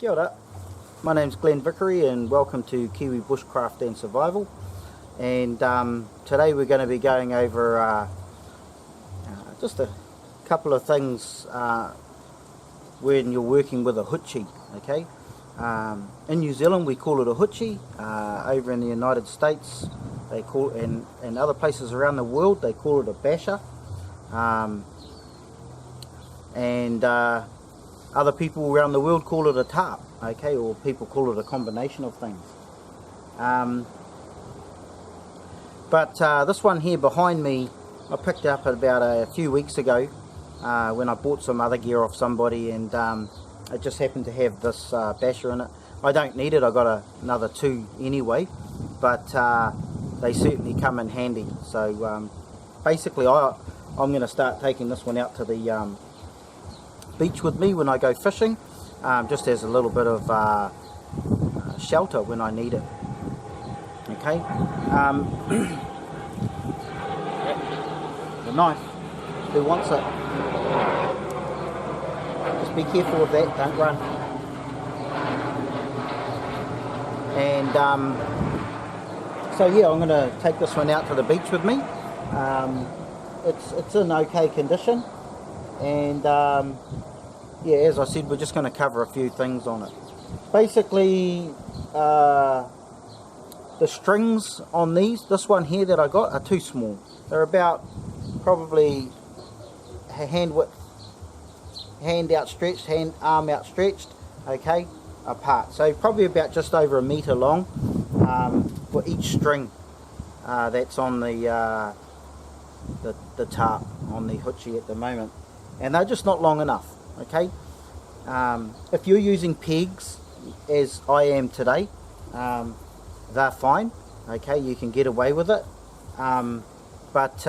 Kia ora. My name's Glenn Vickery and welcome to Kiwi Bushcraft and Survival, and today we're going to be going over just a couple of things when you're working with a hoochie. Okay, in New Zealand we call it a hoochie. Over in the United States they call, and other places around the world they call it a Basha, and other people around the world call it a Tarp, okay, or people call it a combination of things. But this one here behind me I picked up about a few weeks ago when I bought some other gear off somebody, and it just happened to have this Basha in it. I don't need it, I got another two anyway, but they certainly come in handy. So basically I'm going to start taking this one out to the beach with me when I go fishing, just as a little bit of shelter when I need it. Okay, the knife, who wants it? Just be careful of that, don't run. And so yeah, I'm going to take this one out to the beach with me. It's in okay condition, and yeah, as I said, we're just going to cover a few things on it. Basically, the strings on this one here that I got are too small. They're about probably hand width, arm outstretched, okay, apart. So probably about just over a metre long for each string that's on the tarp on the hoochie at the moment, and they're just not long enough. Okay, if you're using pegs as I am today, they're fine. Okay, you can get away with it, but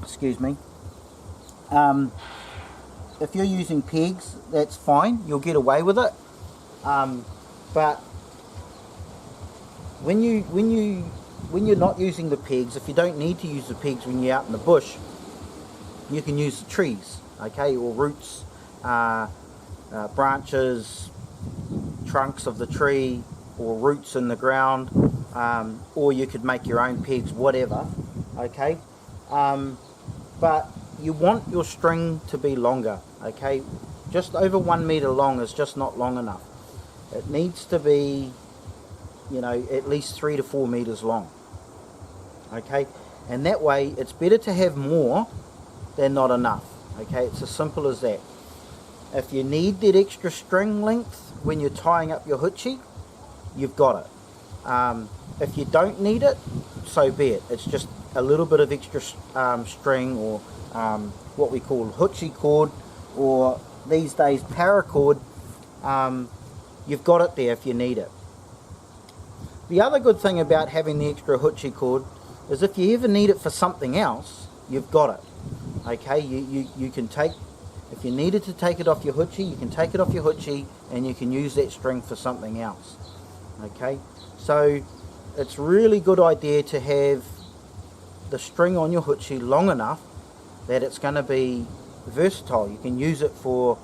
excuse me, if you're using pegs, that's fine, you'll get away with it, but when you're not using the pegs, if you don't need to use the pegs when you're out in the bush, you can use the trees, okay, or roots, branches, trunks of the tree, or roots in the ground, or you could make your own pegs, whatever, okay, but you want your string to be longer, okay. Just over 1 metre long is just not long enough. It needs to be, you know, at least 3 to 4 metres long, okay, and that way it's better to have more than not enough. Okay, it's as simple as that. If you need that extra string length when you're tying up your hoochie, you've got it. If you don't need it, so be it. It's just a little bit of extra string, or what we call hoochie cord, or these days paracord. You've got it there if you need it. The other good thing about having the extra hoochie cord is if you ever need it for something else, you've got it. Okay, you can take, if you needed to take it off your hoochie, you can take it off your hoochie and you can use that string for something else. Okay, so it's really good idea to have the string on your hoochie long enough that it's going to be versatile. You can use it for,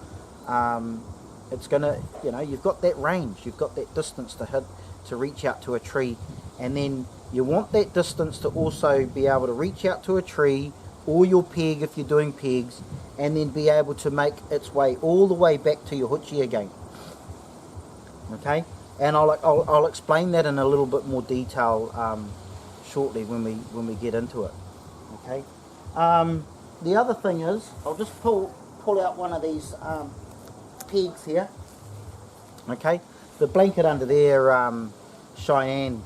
it's going to, you know, you've got that range, you've got that distance to hit, to reach out to a tree, and then you want that distance to also be able to reach out to a tree or your peg if you're doing pegs, and then be able to make its way all the way back to your hoochie again. Okay, and I'll explain that in a little bit more detail shortly when we get into it. Okay, the other thing is, I'll just pull out one of these pegs here. Okay, the blanket under there, Cheyenne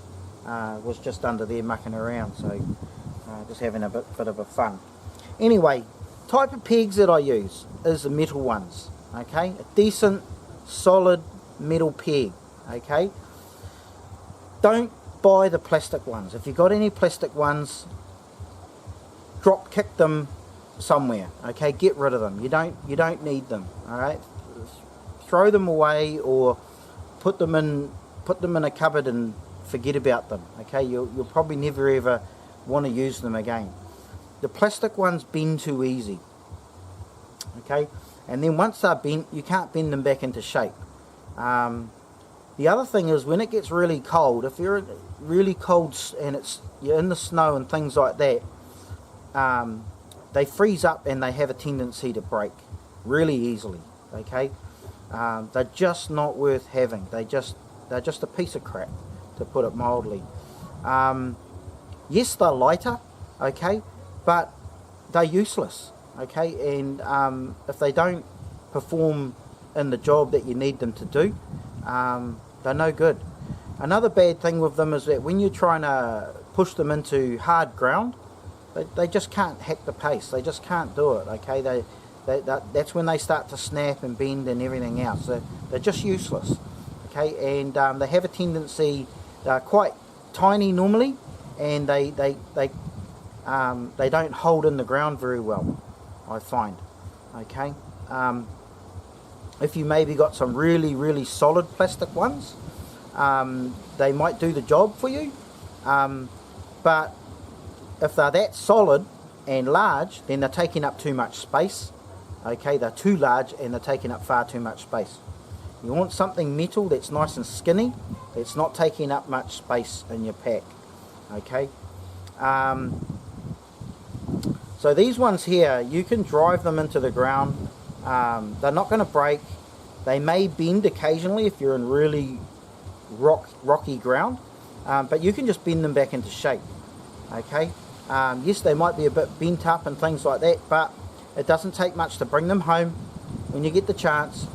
was just under there mucking around, so just having a bit of a fun. Anyway, type of pegs that I use is the metal ones. Okay, a decent solid metal peg. Okay, don't buy the plastic ones. If you've got any plastic ones, drop kick them somewhere. Okay, get rid of them. You don't need them. All right, throw them away or put them in a cupboard and forget about them. Okay, you'll probably never ever want to use them again. The plastic ones bend too easy. Okay, and then once they're bent, you can't bend them back into shape. The other thing is, when it gets really cold, if you're really cold and you're in the snow and things like that, they freeze up and they have a tendency to break really easily. Okay, they're just not worth having. They're just a piece of crap, to put it mildly. Yes, they're lighter, okay, but they're useless. Okay, and if they don't perform in the job that you need them to do, they're no good. Another bad thing with them is that when you're trying to push them into hard ground, they just can't hack the pace. They just can't do it. Okay, that's when they start to snap and bend and everything else. They're just useless. Okay, and they have a tendency. They're quite tiny normally, and they don't hold in the ground very well, I find. Okay. If you maybe got some really solid plastic ones, they might do the job for you, but if they're that solid and large, then they're taking up too much space. Okay, they're too large and they're taking up far too much space. You want something metal that's nice and skinny, it's not taking up much space in your pack. Okay, so these ones here, you can drive them into the ground. They're not going to break. They may bend occasionally if you're in really rocky ground, but you can just bend them back into shape. Okay, yes, they might be a bit bent up and things like that, but it doesn't take much to bring them home when you get the chance,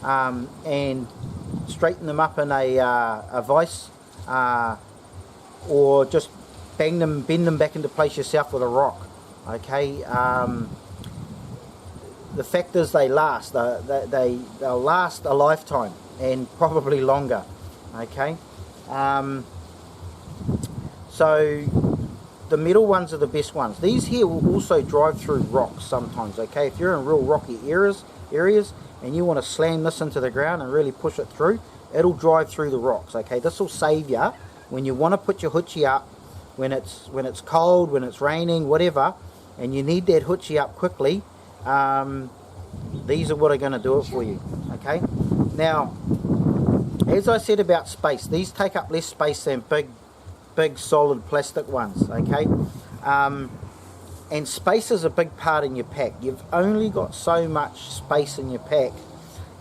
and straighten them up in a vise, or just bend them back into place yourself with a rock. Okay, the fact is they last. They'll last a lifetime and probably longer. Okay, so the metal ones are the best ones. These here will also drive through rocks sometimes. Okay, if you're in real rocky areas and you want to slam this into the ground and really push it through, it'll drive through the rocks. Okay, this will save you when you want to put your hoochie up, when it's cold, when it's raining, whatever, and you need that hoochie up quickly. These are what are going to do it for you. Okay, now as I said about space, these take up less space than big solid plastic ones. Okay, and space is a big part in your pack. You've only got so much space in your pack,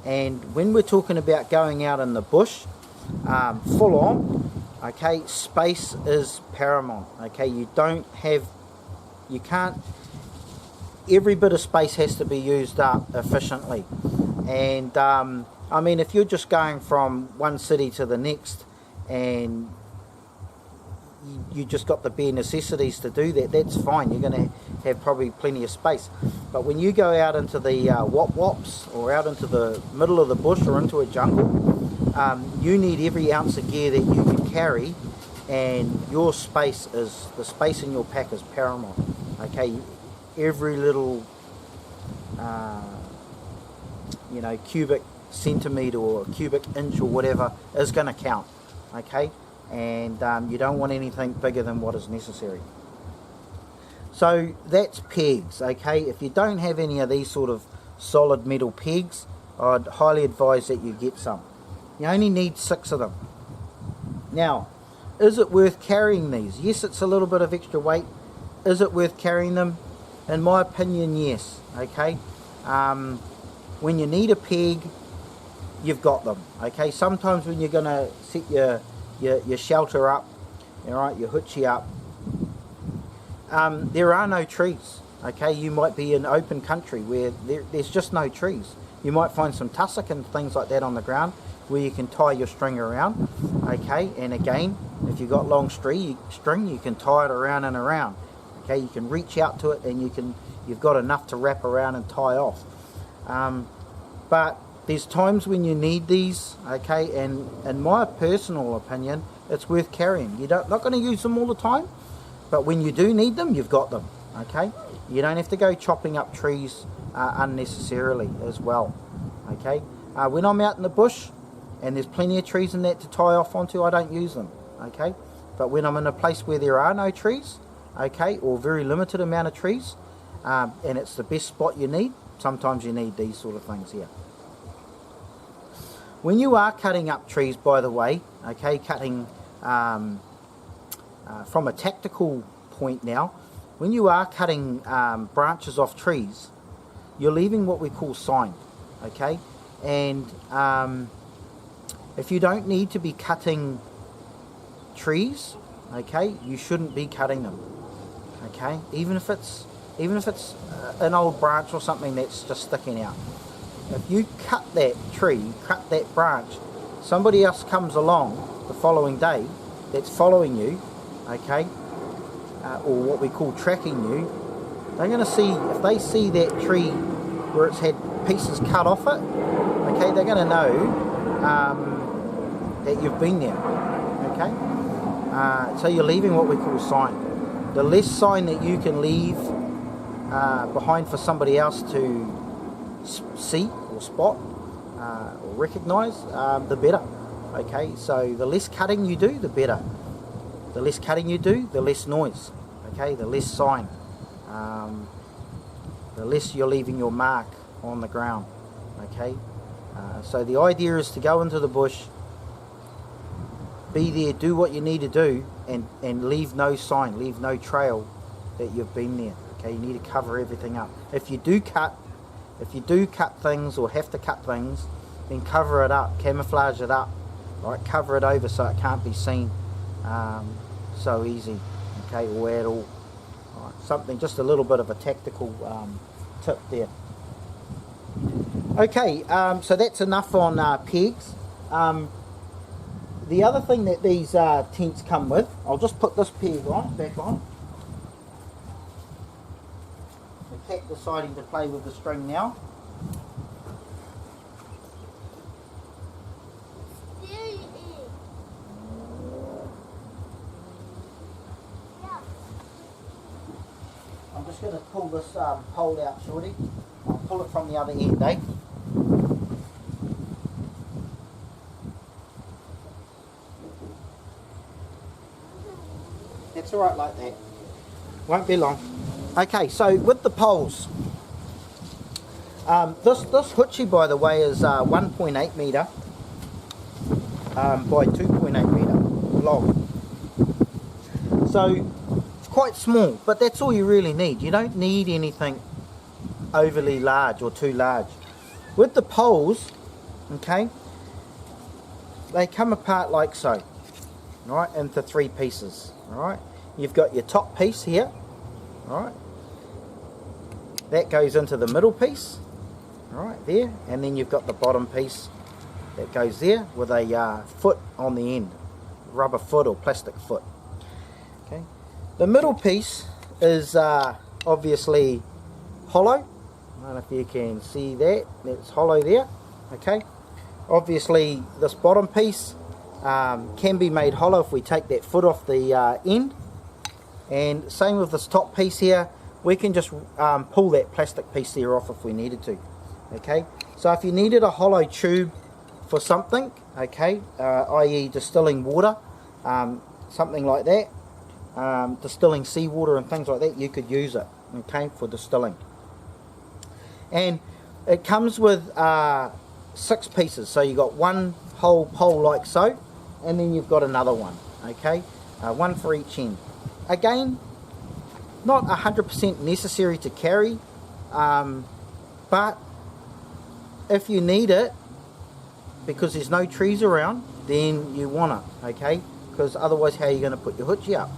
and when we're talking about going out in the bush, full on, okay, space is paramount. Okay, you can't, every bit of space has to be used up efficiently. And I mean, if you're just going from one city to the next and you just got the bare necessities to do that, that's fine. You're going to have probably plenty of space. But when you go out into the wop-wops, or out into the middle of the bush or into a jungle, you need every ounce of gear that you can carry, and the space in your pack is paramount. Okay, every little cubic centimetre or cubic inch or whatever is going to count. Okay, and you don't want anything bigger than what is necessary. So that's pegs. Okay, if you don't have any of these sort of solid metal pegs, I'd highly advise that you get some. You only need 6 of them. Now, is it worth carrying these? Yes, it's a little bit of extra weight. Is it worth carrying them? In my opinion, yes. Okay, when you need a peg, you've got them. Okay, sometimes when you're going to set your shelter up, all right, your hoochie up, there are no trees. Okay, you might be in open country where there's just no trees. You might find some tussock and things like that on the ground where you can tie your string around. Okay, and again, if you've got long string, you can tie it around and around. Okay, you can reach out to it and you've got enough to wrap around and tie off. But there's times when you need these. Okay, and in my personal opinion, it's worth carrying. You're not going to use them all the time, but when you do need them, you've got them. Okay, you don't have to go chopping up trees unnecessarily as well. Okay, when I'm out in the bush and there's plenty of trees in that to tie off onto, I don't use them. Okay, but when I'm in a place where there are no trees, okay, or very limited amount of trees, and it's the best spot you need, sometimes you need these sort of things here. When you are cutting up trees, by the way, okay, cutting from a tactical point now, when you are cutting branches off trees, you're leaving what we call sign, okay? And if you don't need to be cutting trees, okay, you shouldn't be cutting them, okay? Even if it's an old branch or something that's just sticking out. If you cut that tree, cut that branch, somebody else comes along the following day that's following you, okay, or what we call tracking you, they're going to see, if they see that tree where it's had pieces cut off it, okay, they're going to know that you've been there, okay. So you're leaving what we call sign. The less sign that you can leave behind for somebody else to see or spot or recognise, the better. Okay, so the less cutting you do, the better. The less cutting you do, the less noise. Okay, the less sign, the less you're leaving your mark on the ground. Okay, so the idea is to go into the bush, be there, do what you need to do, and leave no sign, leave no trail that you've been there. Okay, you need to cover everything up. If you do cut things or have to cut things, then cover it up, camouflage it up, right? Cover it over so it can't be seen so easy, okay, or at all. Right, something, just a little bit of a tactical tip there. Okay, so that's enough on pegs. The other thing that these tents come with, I'll just put this peg back on. The cat deciding to play with the string now. I'm just going to pull this pole out, Shorty. I'll pull it from the other end, eh? That's alright like that. Won't be long. Okay, so with the poles, this hoochie, by the way, is 1.8 metre by 2.8 metre long. So it's quite small, but that's all you really need. You don't need anything overly large or too large. With the poles, okay, they come apart like so, right, into 3 pieces. All right, you've got your top piece here, all right, that goes into the middle piece, all right, there, and then you've got the bottom piece that goes there with a foot on the end, rubber foot or plastic foot. Okay, the middle piece is obviously hollow. I don't know if you can see that, it's hollow there. Okay, obviously this bottom piece can be made hollow if we take that foot off the end, and same with this top piece here, we can just pull that plastic piece there off if we needed to. Okay, so if you needed a hollow tube for something, okay, i.e. distilling water, something like that, distilling seawater and things like that, you could use it, okay, for distilling. And it comes with 6 pieces, so you got one whole pole like so, and then you've got another one, okay, one for each end. Again, not 100% necessary to carry, but if you need it, because there's no trees around, then you want it, okay, because otherwise how are you going to put your hoochie up,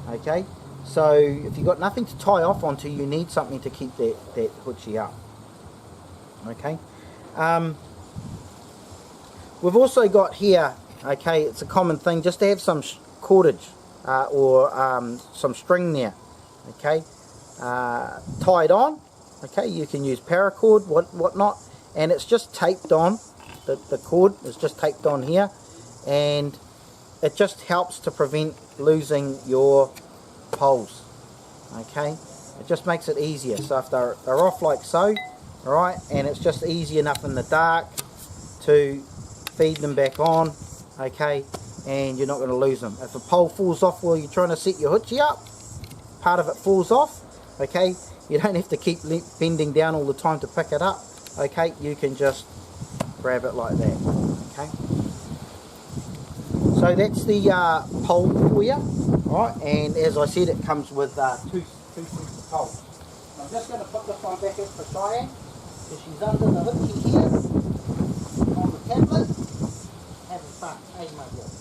okay? So if you've got nothing to tie off onto, you need something to keep that hoochie up, okay? We've also got here, okay, it's a common thing just to have some cordage or some string there, okay, tied on, okay, you can use paracord, whatnot, and it's just taped on, the cord is just taped on here, and it just helps to prevent losing your poles, okay, it just makes it easier. So if they're off like so, alright, and it's just easy enough in the dark to feed them back on, okay, and you're not going to lose them. If a pole falls off while you're trying to set your hoochie up, part of it falls off, okay, You don't have to keep bending down all the time to pick it up. Okay, you can just grab it like that. Okay. So that's the pole for you. Alright, and as I said, it comes with two sets of poles. I'm just going to put this one back in for Cheyenne, because she's under the hoochie here on the tablet, having fun, eh my girl?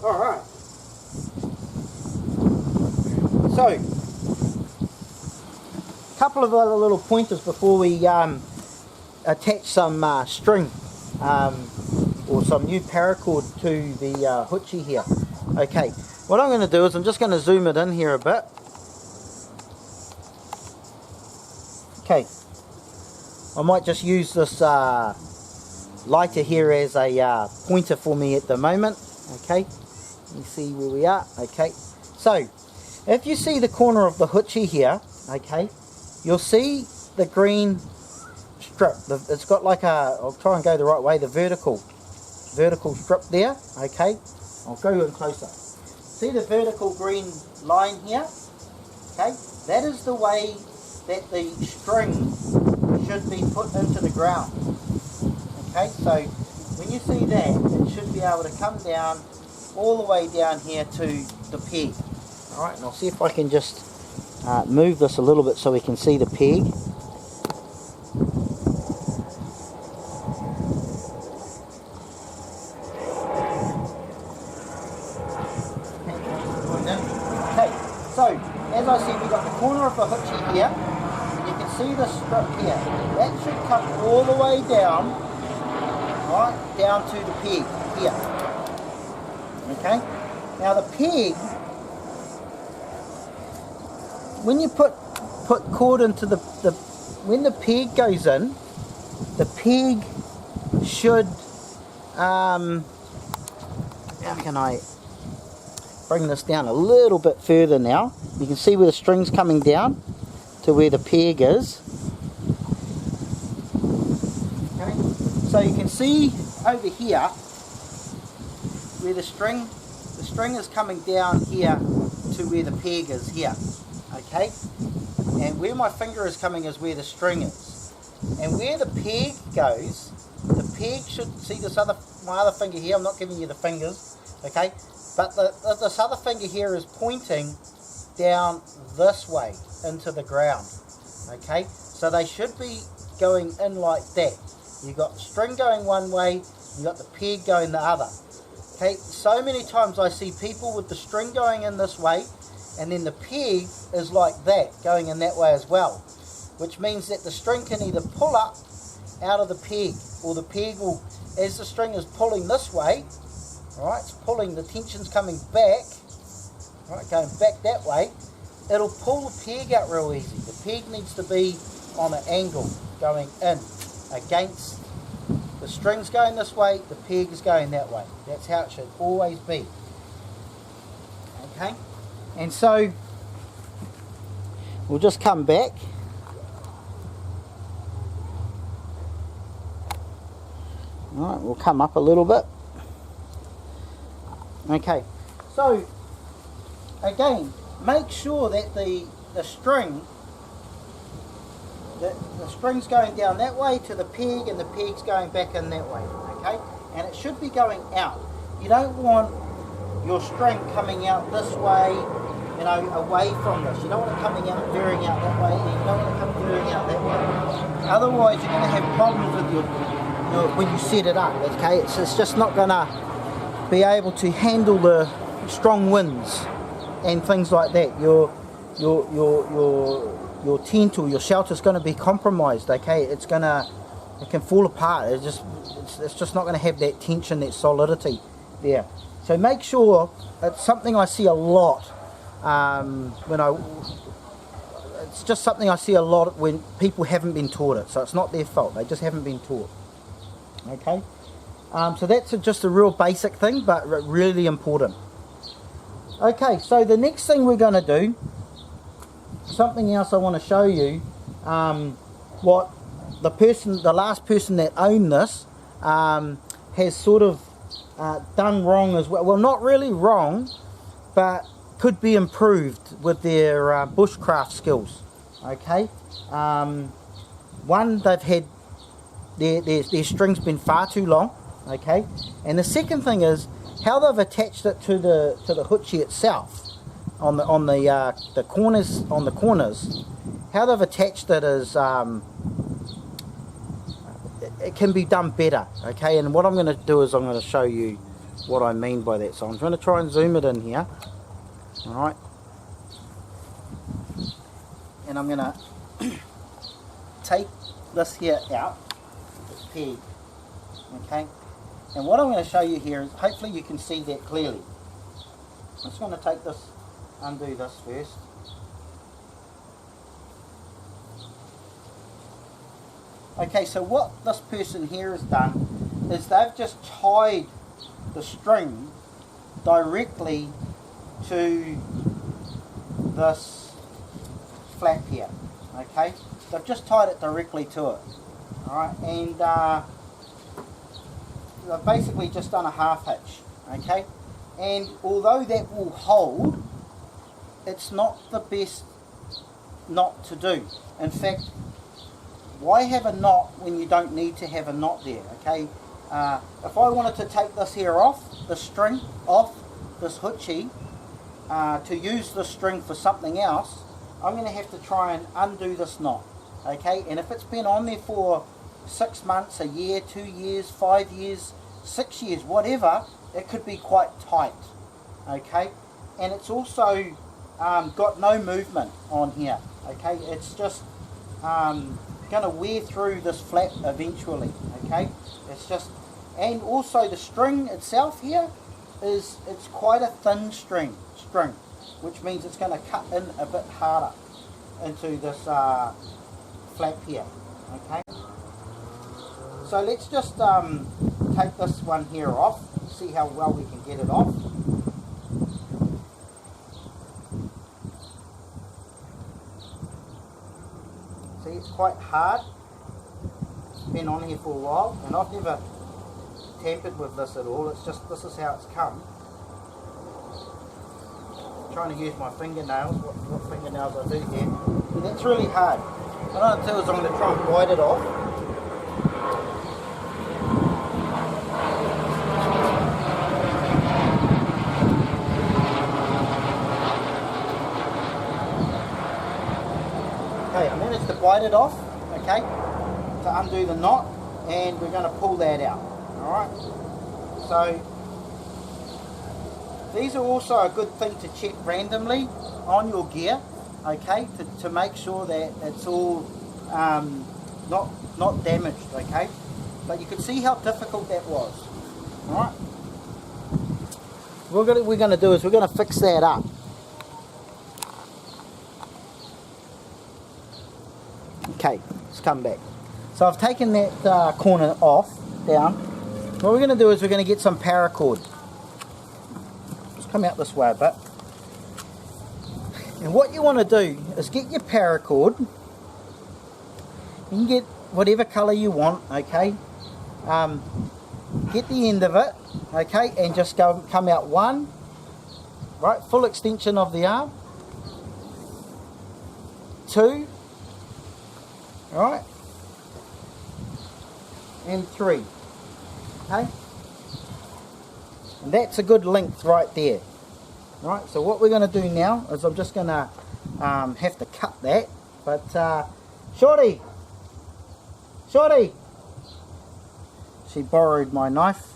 Alright, so a couple of other little pointers before we attach some string or some new paracord to the hoochie here. Okay, what I'm going to do is I'm just going to zoom it in here a bit. Okay, I might just use this lighter here as a pointer for me at the moment. Okay, let me see where we are. Okay, so if you see the corner of the hoochie here, okay, you'll see the green strip. It's got like a, I'll try and go the right way, the vertical strip there. Okay, I'll go in closer. See the vertical green line here? Okay, that is the way that the string should be put into the ground. Okay, so when you see that, it should be able to come down all the way down here to the peg. Alright, and I'll see if I can just move this a little bit so we can see the peg. So, as I said, we've got the corner of the hoochie here, and you can see the strip here. That should come all the way down, right, down to the peg here. Okay? Now the peg, when you put cord into when the peg goes in, the peg should, how can I bring this down a little bit further now? You can see where the string's coming down to where the peg is. Okay, so you can see over here where the string is coming down here to where the peg is here. Okay, and where my finger is coming is where the string is, and where the peg goes, the peg should see my other finger here. I'm not giving you the fingers, okay, but this other finger here is pointing down this way into the ground. Okay, so they should be going in like that. You've got the string going one way, you've got the peg going the other. Okay, so many times I see people with the string going in this way, and then the peg is like that, going in that way as well, which means that the string can either pull up out of the peg, or the peg will, as the string is pulling this way, right, it's pulling, the tension's coming back, right, going back that way, it'll pull the peg out real easy. The peg needs to be on an angle, going in, against, the string's going this way, the peg is going that way. That's how it should always be. Okay, and so we'll just come back. Alright, we'll come up a little bit. Okay, so again, make sure that the string's going down that way to the peg, and the peg's going back in that way. Okay, and it should be going out. You don't want your string coming out this way, you know, away from this. You don't want it coming out, veering out that way, and you don't want it coming veering out that way. Otherwise, you're going to have problems with your when you set it up. Okay, it's just not going to be able to handle the strong winds and things like that. Your tent or your shelter is going to be compromised. Okay, it can fall apart. It's just not going to have that tension, that solidity there. So make sure, it's something I see a lot it's just something I see a lot when people haven't been taught it. So it's not their fault, they just haven't been taught. Okay, so that's just a real basic thing, but really important. Okay, so the next thing we're going to do, something else I want to show you, what the last person that owned this has sort of done wrong as well. Well, not really wrong, but could be improved with their bushcraft skills. Okay, one, they've had their string's been far too long. Okay, and the second thing is how they've attached it to the hoochie itself on the corners. How they've attached it is it can be done better. Okay, and what I'm going to do is I'm going to show you what I mean by that. So I'm going to try and zoom it in here. All right, and I'm going to take this here out, this peg. Okay, and what I'm going to show you here is, hopefully you can see that clearly. I'm just going to take this, undo this first. Okay, so what this person here has done is they've just tied the string directly to this flap here. Okay, they've just tied it directly to it. Alright, and they've basically just done a half hitch. Okay, and although that will hold, it's not the best knot to do. In fact, why have a knot when you don't need to have a knot there? Okay, if I wanted to take this here off, the string off this hoochie, to use this string for something else, I'm going to have to try and undo this knot. Okay, and if it's been on there for 6 months, a year, 2 years, 5 years, 6 years, whatever, it could be quite tight. Okay, and it's also got no movement on here. Okay, it's just going to wear through this flap eventually. Okay, it's just, and also the string itself here is, it's quite a thin string, which means it's going to cut in a bit harder into this flap here. Okay, so let's just take this one here off, see how well we can get it off. See, it's quite hard. It's been on here for a while, and I've never tampered with this at all. It's just, this is how it's come. I'm trying to use my fingernails, what fingernails I do here, and that's really hard. What I'm going to do is I'm going to try and bite it off. Okay, I managed to bite it off, okay, to undo the knot, and we're going to pull that out. Alright, so these are also a good thing to check randomly on your gear, okay, to make sure that it's all not damaged, okay. But you can see how difficult that was. Alright, what we're going to do is we're going to fix that up. Okay, let's come back. So I've taken that corner off, down. What we're going to do is we're going to get some paracord. Just come out this way a bit. And what you want to do is get your paracord. You can get whatever colour you want, okay. Get the end of it, okay, and just come out one, right, full extension of the arm. 2, right, and 3. Okay, and that's a good length right there. Right, so what we're going to do now is I'm just going to have to cut that. But Shorty, she borrowed my knife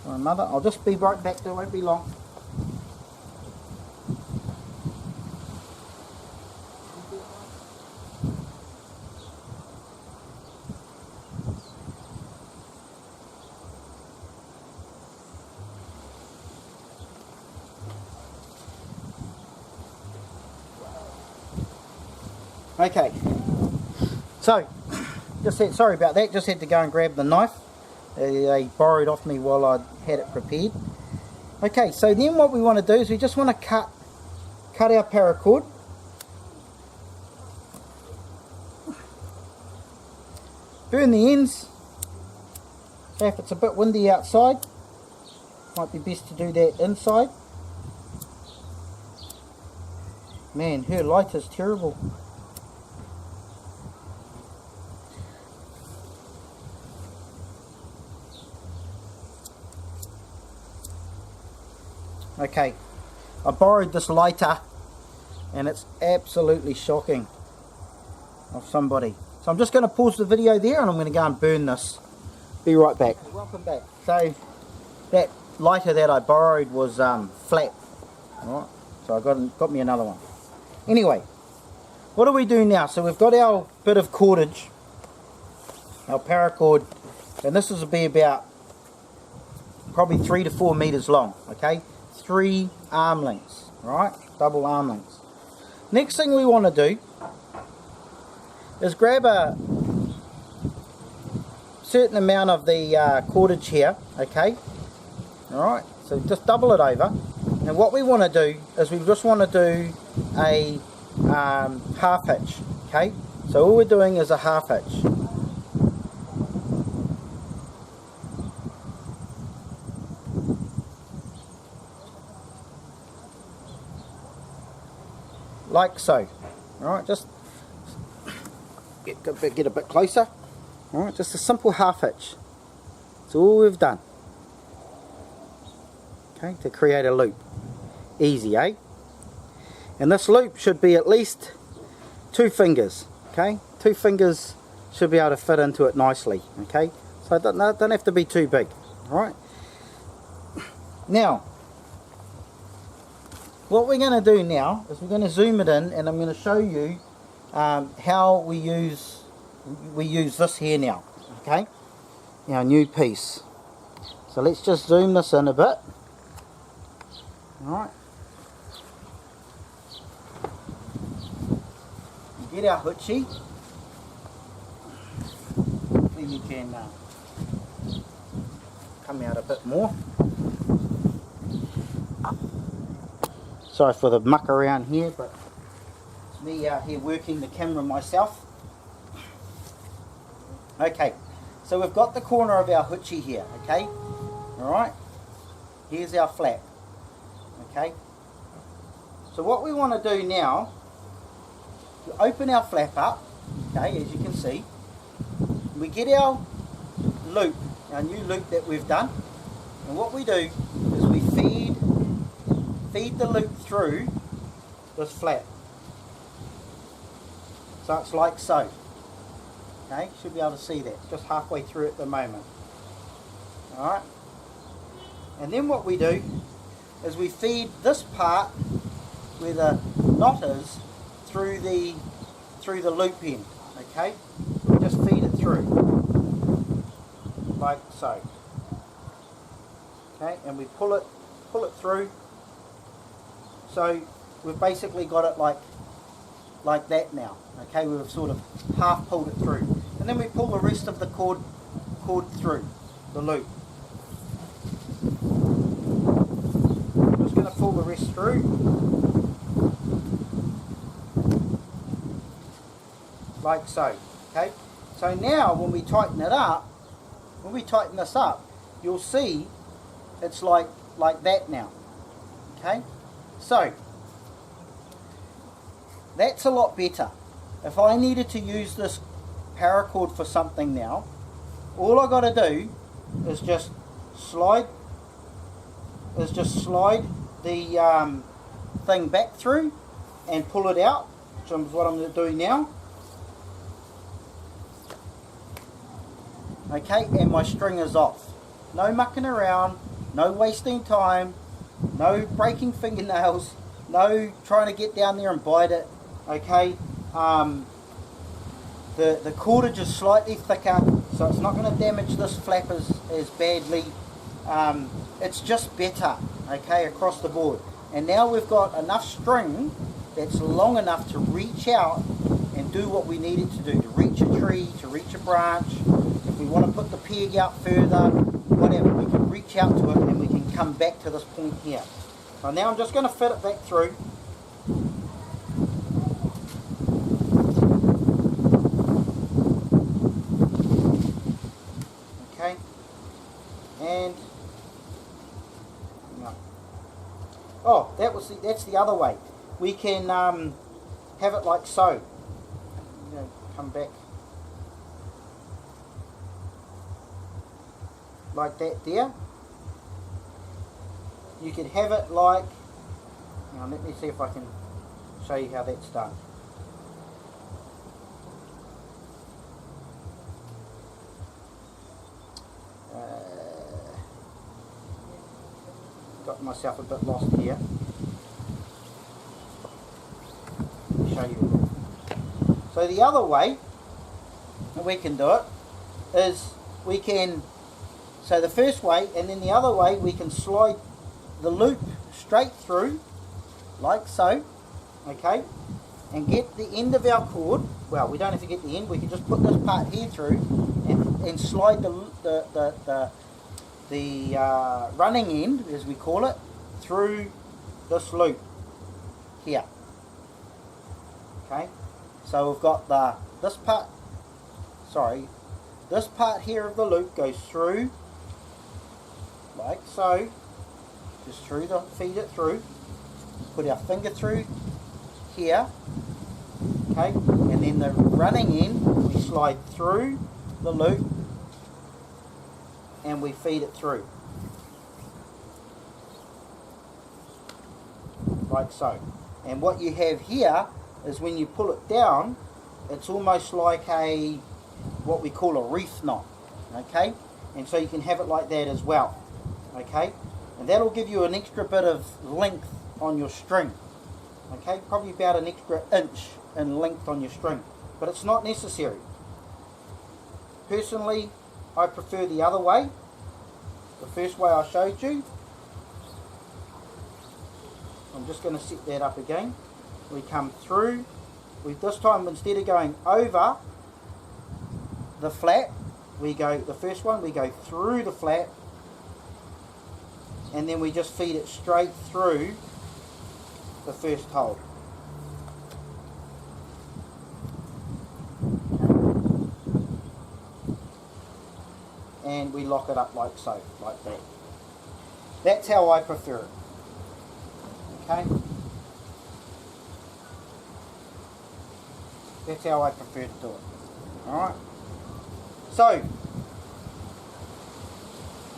from her mother. I'll just be right back, there won't be long. Okay, so sorry about that, just had to go and grab the knife. They borrowed off me while I had it prepared. Okay, so then what we want to do is we just want to cut our paracord. Burn the ends. So if it's a bit windy outside, might be best to do that inside. Man, her light is terrible. Okay, I borrowed this lighter and it's absolutely shocking of somebody. So I'm just going to pause the video there and I'm going to go and burn this. Be right back. Welcome back. So that lighter that I borrowed was flat. Alright, so I got me another one. Anyway, what do we do now? So we've got our bit of cordage, our paracord, and this will be about probably 3 to 4 meters long, okay? 3 arm lengths, right? Double arm lengths. Next thing we want to do is grab a certain amount of the cordage here, okay? Alright, so just double it over. And what we want to do is we just want to do a half hitch, okay? So all we're doing is a half hitch. Like so. Alright, just get a bit closer. Alright, just a simple half hitch. That's all we've done. Okay, to create a loop. Easy, eh? And this loop should be at least 2 fingers. Okay, 2 fingers should be able to fit into it nicely. Okay, so it don't have to be too big. Alright. Now, what we're going to do now is we're going to zoom it in, and I'm going to show you how we use this here now. Okay, our new piece. So let's just zoom this in a bit. Alright. Get our hoochie. Hopefully you can come out a bit more. Sorry for the muck around here, but it's me out here working the camera myself. Okay, so we've got the corner of our hoochie here, okay? Alright, here's our flap, okay? So what we want to do now, we open our flap up, okay, as you can see. We get our loop, our new loop that we've done, and what we do is we feed the loop through this flap. So it's like so. Okay, should be able to see that. Just halfway through at the moment. Alright. And then what we do is we feed this part where the knot is through the loop end. Okay? We just feed it through. Like so. Okay, and we pull it through. So we've basically got it like that now. Okay, we've sort of half pulled it through. And then we pull the rest of the cord through the loop. I'm just going to pull the rest through. Like so. Okay? So now when we tighten it up, when we tighten this up, you'll see it's like that now. Okay? So, that's a lot better. If I needed to use this paracord for something now, all I got to do is just slide the thing back through and pull it out, which is what I'm going to do now. Okay, and my string is off. No mucking around, no wasting time, no breaking fingernails, no trying to get down there and bite it. Okay, the cordage is slightly thicker, so it's not going to damage this flap as badly. It's just better, okay, across the board. And now we've got enough string that's long enough to reach out and do what we need it to do, to reach a tree, to reach a branch. If we want to put the peg out further, whatever, we can reach out to it and we can come back to this point here. So now I'm just going to fit it back through. Okay, and no. Oh, that's the other way. we can have it like so. You know, come back like that there. You could have it like, now let me see if I can show you how that's done. Got myself a bit lost here. Show you. So the other way that we can do it is we can, so the first way and then the other way we can slide the loop straight through like so, okay, and get the end of our cord. Well, we don't have to get the end, we can just put this part here through and slide the running end, as we call it, through this loop here. Okay, so we've got this part here of the loop goes through like so, just feed it through, put our finger through here, okay, and then the running end we slide through the loop and we feed it through like so. And what you have here is when you pull it down, it's almost like what we call a reef knot, okay, and so you can have it like that as well, okay, and that'll give you an extra bit of length on your string, okay, probably about an extra inch in length on your string, but it's not necessary. Personally, I prefer the other way, the first way I showed you. I'm just going to set that up again. We come through, this time instead of going over the flat, the first one we go through the flat, and then we just feed it straight through the first hole. And we lock it up like so, like that. That's how I prefer it. Okay? That's how I prefer to do it. Alright? So,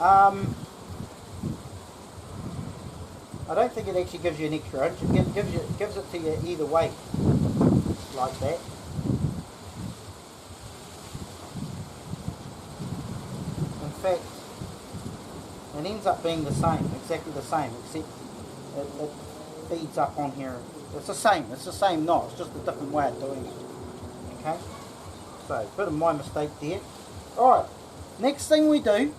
I don't think it actually gives you an extra inch. It gives it to you either way, like that. In fact, it ends up being the same, exactly the same, except it feeds up on here. It's the same knot, it's just a different way of doing it. Okay, so a bit of my mistake there. Alright, next thing we do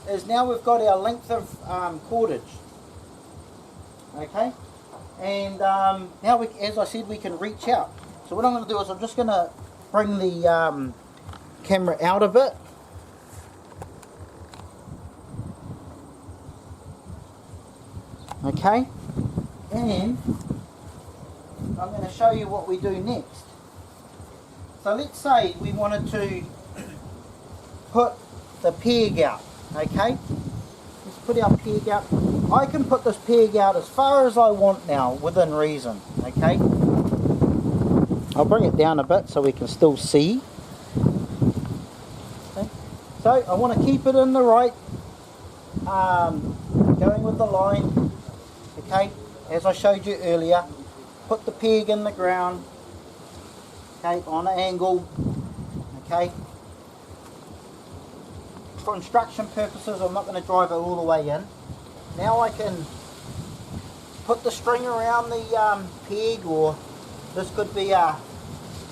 is now we've got our length of cordage. Okay, and now we, as I said, we can reach out. So what I'm going to do is I'm just going to bring the camera out a bit. Okay, and I'm going to show you what we do next. So let's say we wanted to put the peg out, okay? Let's put our peg out. I can put this peg out as far as I want now, within reason, okay? I'll bring it down a bit so we can still see. Okay. So I want to keep it in the right, going with the line, okay? As I showed you earlier, put the peg in the ground, okay, on an angle, okay? For instruction purposes, I'm not going to drive it all the way in. Now I can put the string around the peg, or this could be a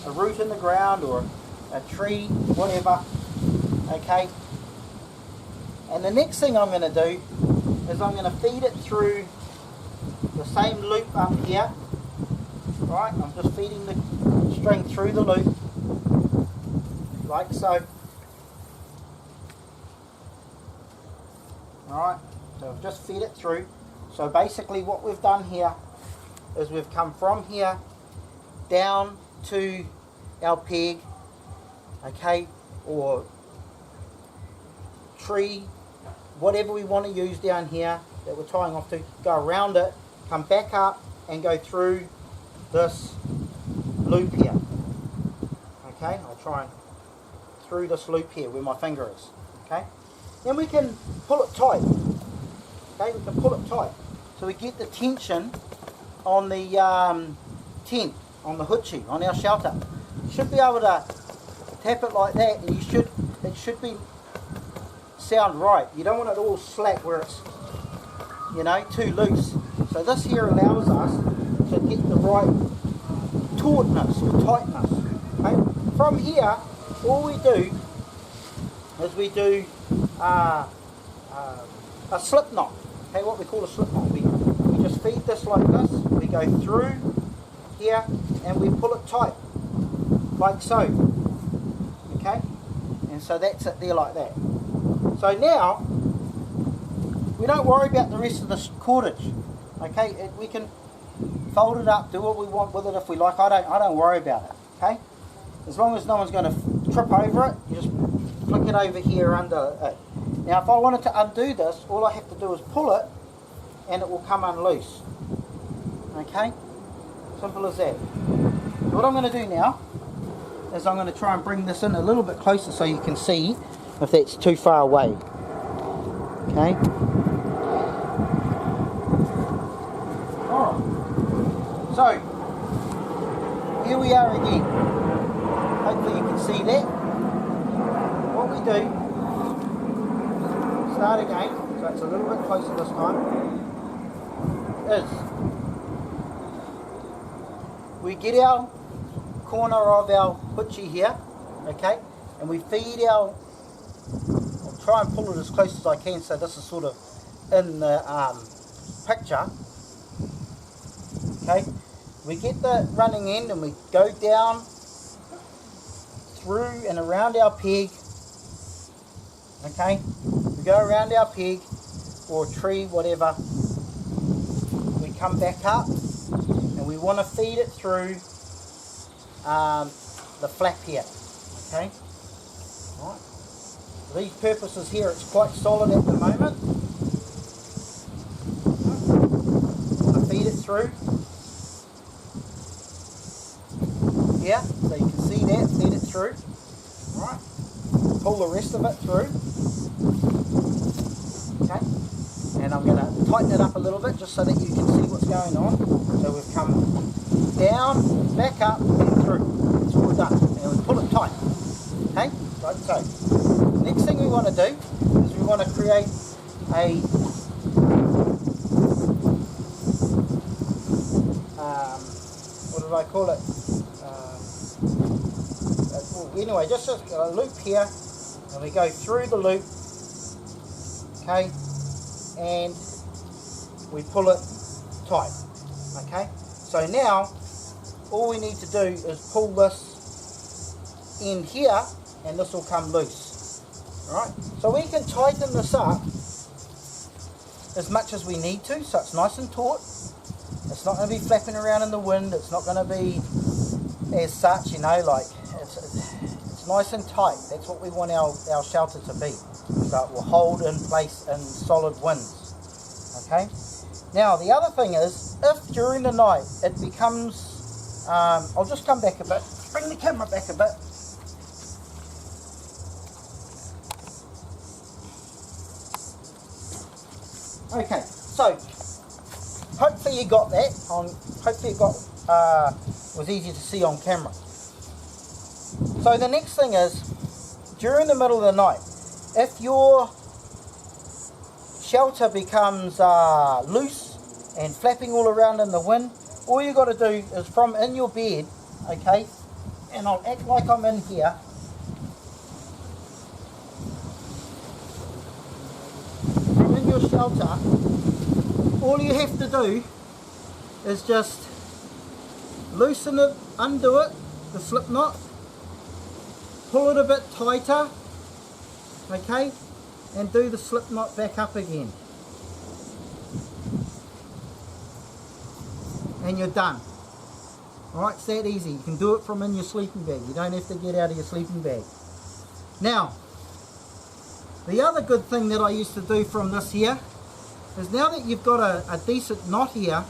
root in the ground or a tree, whatever, okay? And the next thing I'm going to do is I'm going to feed it through the same loop up here, right? I'm just feeding the string through the loop, like so. Alright, so I've just fed it through. So basically what we've done here is we've come from here down to our peg, okay, or tree, whatever we want to use down here that we're tying off to, go around it, come back up and go through this loop here. Okay, I'll try and through this loop here where my finger is. Okay, then we can pull it tight. Okay, we can pull it tight so we get the tension on the tent, on the hoochie, on our shelter. You should be able to tap it like that, and it should be sound right. You don't want it all slack where it's, you know, too loose. So this here allows us to get the right tautness or tightness. Okay? From here, all we do is we do a slip knot. Okay, what we call a slip knot. We just feed this like this. We go through here and we pull it tight, like so. Okay, and so that's it there like that. So now we don't worry about the rest of this cordage. Okay, we can fold it up, do what we want with it if we like. I don't worry about it. Okay, as long as no one's going to trip over it, you just flick it over here under it. Now if I wanted to undo this, all I have to do is pull it and it will come unloose. Okay, simple as that. So what I'm going to do now is I'm going to try and bring this in a little bit closer so you can see if that's too far away. Okay. Alright. So, here we are again. Hopefully you can see that. What we do, start again, so it's a little bit closer this time, is we get our corner of our hoochie here, okay, and we feed our, I'll try and pull it as close as I can so this is sort of in the picture. Okay, we get the running end and we go down through and around our peg. Okay, we go around our peg or tree, whatever. We come back up and we want to feed it through the flap here. Okay, all right. For these purposes here, it's quite solid at the moment. I feed it through. Yeah, so you can see that, feed it through. Alright, pull the rest of it through. Okay, and I'm going to tighten it up a little bit just so that you can see what's going on. So we've come down, back up, and through. It's all done. And we pull it tight. Okay, like so. Next thing we want to do is we want to create a what did I call it? Anyway, just a loop here, and we go through the loop, okay, and we pull it tight. Okay, so now all we need to do is pull this in here, and this will come loose. Alright, so we can tighten this up as much as we need to, so it's nice and taut. It's not going to be flapping around in the wind. It's not going to be as such, you know, like it's nice and tight. That's what we want our shelter to be. So it will hold in place in solid winds. Okay. Now the other thing is, if during the night it becomes, I'll just come back a bit. Bring the camera back a bit. Okay, so hopefully you got that on. Hopefully it was easy to see on camera. So the next thing is, during the middle of the night, if your shelter becomes loose and flapping all around in the wind, all you got to do is from in your bed, okay, and I'll act like I'm in here. From in your shelter, all you have to do is just loosen it, undo it, the slip knot, pull it a bit tighter, okay, and do the slip knot back up again. And you're done. Alright, it's that easy. You can do it from in your sleeping bag. You don't have to get out of your sleeping bag. Now, the other good thing that I used to do from this here is now that you've got a decent knot here,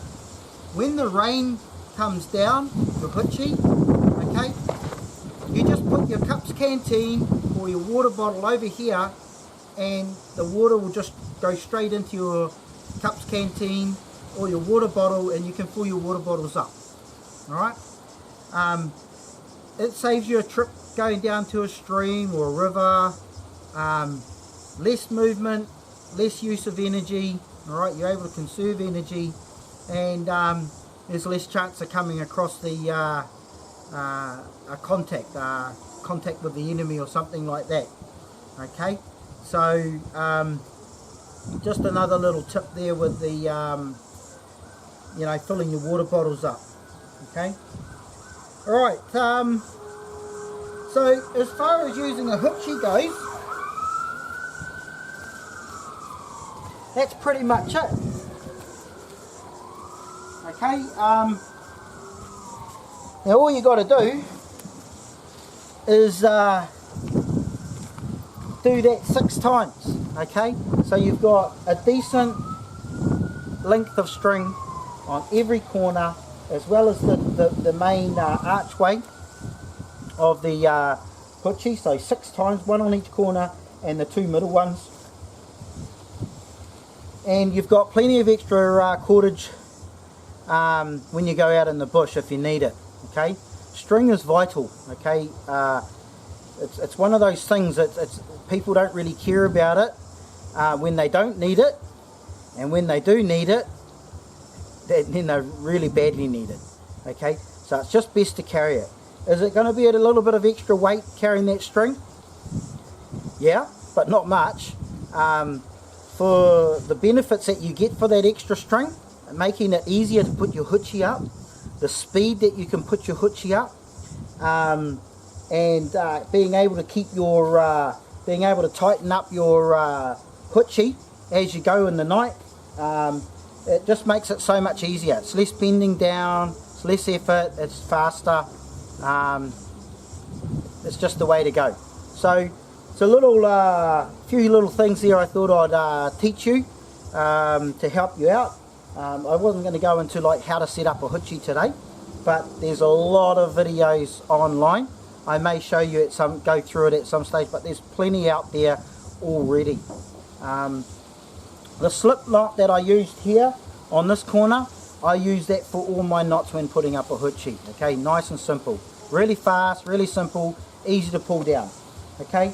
when the rain comes down, your hoochie, okay, you just put your cup's canteen or your water bottle over here, and the water will just go straight into your cup's canteen or your water bottle, and you can fill your water bottles up. Alright, it saves you a trip going down to a stream or a river, less movement, less use of energy. Alright, you're able to conserve energy, and there's less chance of coming across the contact with the enemy or something like that. Okay, so just another little tip there with the you know, filling your water bottles up. Okay, alright, so as far as using a hoochie goes, that's pretty much it. Okay, now all you got to do is do that 6 times. Okay, so you've got a decent length of string on every corner, as well as the main archway of the hoochie. So 6 times, 1 on each corner and the 2 middle ones. And you've got plenty of extra cordage when you go out in the bush if you need it. Okay, string is vital. Okay, it's one of those things that people don't really care about it when they don't need it, and when they do need it, then they really badly need it. Okay, so it's just best to carry it. Is it going to be at a little bit of extra weight carrying that string? Yeah, but not much. For the benefits that you get for that extra string, making it easier to put your hoochie up, the speed that you can put your hoochie up, and being able to keep your, being able to tighten up your hoochie as you go in the night, it just makes it so much easier. It's less bending down, it's less effort, it's faster, it's just the way to go. So it's a little, few little things there I thought I'd teach you to help you out. I wasn't going to go into like how to set up a hoochie today, but there's a lot of videos online. I may show you at some, go through it at some stage, but there's plenty out there already. The slip knot that I used here on this corner, I use that for all my knots when putting up a hoochie. Okay, nice and simple, really fast, really simple, easy to pull down. Okay,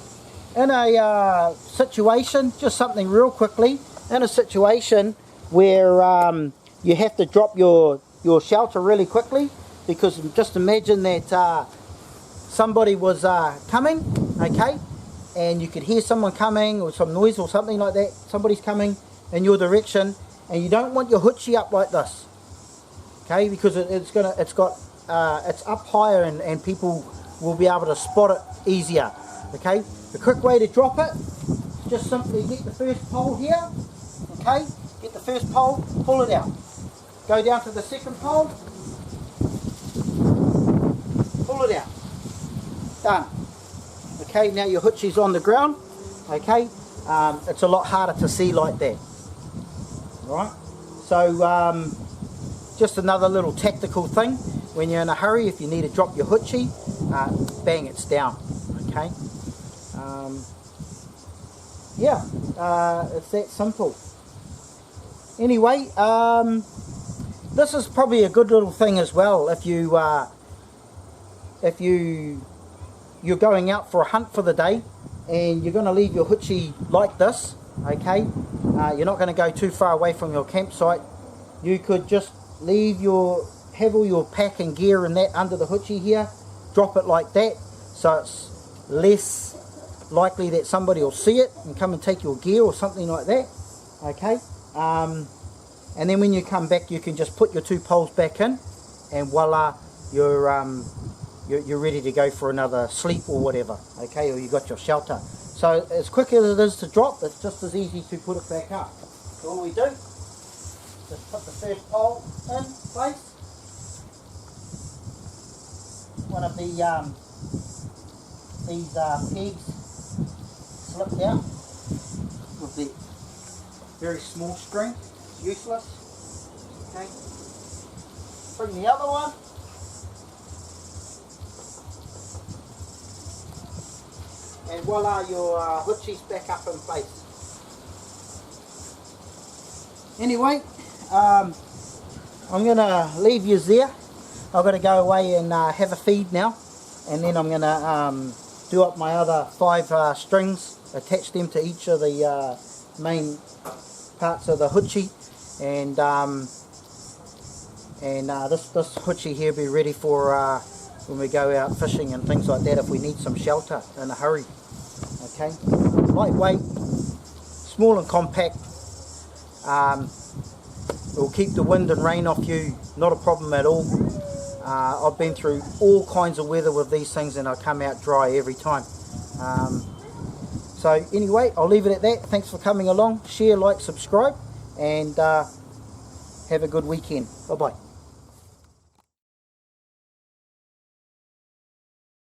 in a situation, just something real quickly, in a situation where you have to drop your shelter really quickly, because just imagine that somebody was coming, okay, and you could hear someone coming or some noise or something like that, somebody's coming in your direction, and you don't want your hoochie up like this, okay, because it's up higher, and people will be able to spot it easier. Okay, the quick way to drop it, just simply get the first pole here, okay, get the first pole, pull it out, go down to the second pole, pull it out, done. Okay, now your hoochie's on the ground. Okay, it's a lot harder to see like that. Right, so just another little tactical thing, when you're in a hurry, if you need to drop your hoochie, bang, it's down. Okay, yeah, it's that simple. Anyway, this is probably a good little thing as well if you're going out for a hunt for the day and you're going to leave your hoochie like this. Okay, you're not going to go too far away from your campsite. You could just have all your pack and gear and that under the hoochie here, drop it like that, so it's less likely that somebody will see it and come and take your gear or something like that. Okay, and then when you come back, you can just put your 2 poles back in, and voila, you're ready to go for another sleep or whatever. Okay, or you got your shelter. So as quick as it is to drop, it's just as easy to put it back up. So all we do, just put the first pole in place. One of these pegs slipped out with the very small string. It's useless. Okay. bring the other one. And voila, your hoochie's back up in place. Anyway, I'm going to leave you there. I've got to go away and have a feed now. And then I'm going to do up my other 5 strings, attach them to each of the main parts of the hoochie. And this hoochie here will be ready for when we go out fishing and things like that if we need some shelter in a hurry. Okay, lightweight, small and compact. It will keep the wind and rain off you, not a problem at all. I've been through all kinds of weather with these things and I come out dry every time. So anyway, I'll leave it at that. Thanks for coming along. Share, like, subscribe, and have a good weekend. Bye bye.